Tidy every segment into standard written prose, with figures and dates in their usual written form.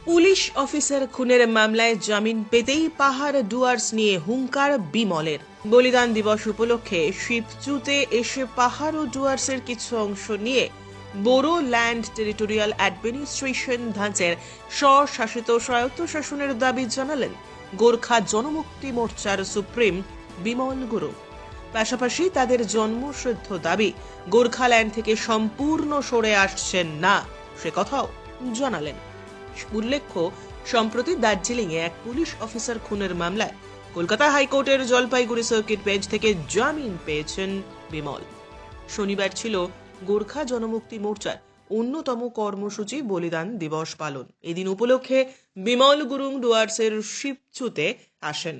Police officer খুনের মামলায় জামিন পেতেই পাহাড় ডুয়ার্স নিয়ে হুঙ্কার বিমলের। বলিদান দিবস উপলক্ষে শিবচুতে এসে পাহাড় ও ডুয়ার্সের কিছু অংশ নিয়ে বোরো ল্যান্ড টেরিটোরিয়াল অ্যাডমিনিস্ট্রেশন ধাঁচের স্বশাসিত স্বায়ত্তশাসনের দাবি জানালেন গোর্খা জনমুক্তি মোর্চার সুপ্রিম বিমল গুরুং। পাশাপাশি তাদের জন্মসিদ্ধ দাবি গোর্খাল্যান্ড থেকে সম্পূর্ণ সরে আসছেন না, সে কথাও জানালেন। উল্লেখ্য, সম্প্রতি দার্জিলিংয়ে এক পুলিশ অফিসার খুনের মামলায় কলকাতা হাইকোর্টের জলপাইগুড়ি সার্কিট বেঞ্চ থেকে জামিন পেয়েছেন বিমল। শনিবার ছিল গোর্খা জনমুক্তি মোর্চার অন্যতম কর্মসূচি বলিদান দিবস পালন। এদিন উপলক্ষে বিমল গুরুং ডুয়ার্সের শিবচুতে আসেন।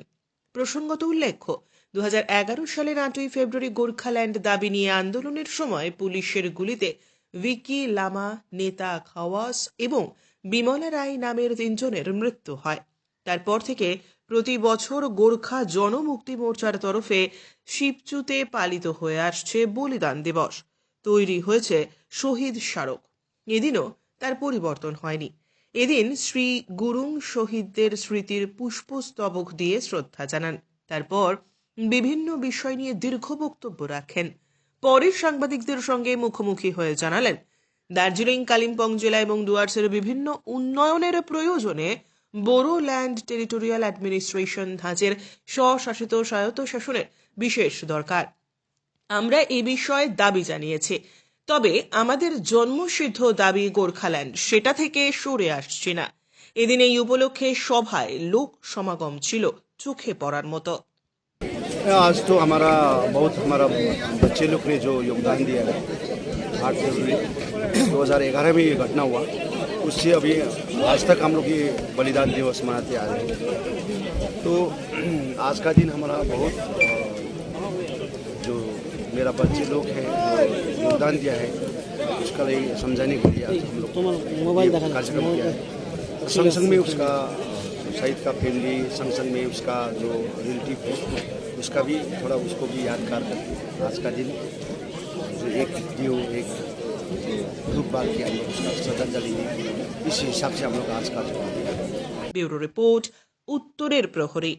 প্রসঙ্গত উল্লেখ্য, 2011 সালের 8ই ফেব্রুয়ারি গোর্খাল্যান্ড দাবি নিয়ে আন্দোলনের সময় পুলিশের গুলিতে ভিকি লামা, নেতা খাওয়াস এবং বিমলা রায় নামের 3 জনের মৃত্যু হয়। তারপর থেকে প্রতি বছর গোর্খা জনমুক্তি মোর্চার তরফে শিবচুতে পালিত হয়ে আসছে বলিদান দিবস। তৈরি হয়েছে শহীদ স্মারক। এদিনও তার পরিবর্তন হয়নি। এদিন শ্রী গুরুং শহীদদের স্মৃতির পুষ্পস্তবক দিয়ে শ্রদ্ধা জানান। তারপর বিভিন্ন বিষয় নিয়ে দীর্ঘ বক্তব্য রাখেন। পরে সাংবাদিকদের সঙ্গে মুখোমুখি হয়ে জানালেন, দার্জিলিং, কালিম্পং জেলা এবং ডুয়ার্সের বিভিন্ন উন্নয়নের প্রয়োজনে বোরো ল্যান্ড টেরিটোরিয়াল অ্যাডমিনিস্ট্রেশন ধাঁচের স্বশাসিত স্বায়ত্তশাসনের বিশেষ দরকার। আমরা এ বিষয়ে দাবি জানিয়েছি, তবে আমাদের জন্মসিদ্ধ দাবি গোর্খাল্যান্ড, সেটা থেকে সরে আসছি না। এদিন এই উপলক্ষে সভায় লোক সমাগম ছিল চোখে পড়ার মতো। आज तो हमारा बच्चे लोग ने जो योगदान दिया है 8 फरवरी 2011 में ये घटना हुआ, उससे अभी आज तक हम लोग ये बलिदान दिवस मनाते आ रहे हैं। तो आज का दिन हमारा बहुत जो मेरा बच्चे लोग हैं जो योगदान दिया है उसका लिए समझाने के लिए आज हम लोग कार्यक्रम किया है। संग संग में उसका शहीद का फैमिली, संग संग में उसका जो रिलेटिव है उसका भी थोड़ा उसको भी यादगार करके आज का दिन जो एक धूप बाल के हम लोग उसका श्रद्धांजलि दी, इस हिसाब से हम लोग आज का ब्यूरो रिपोर्ट, उत्तरेर प्रहरी।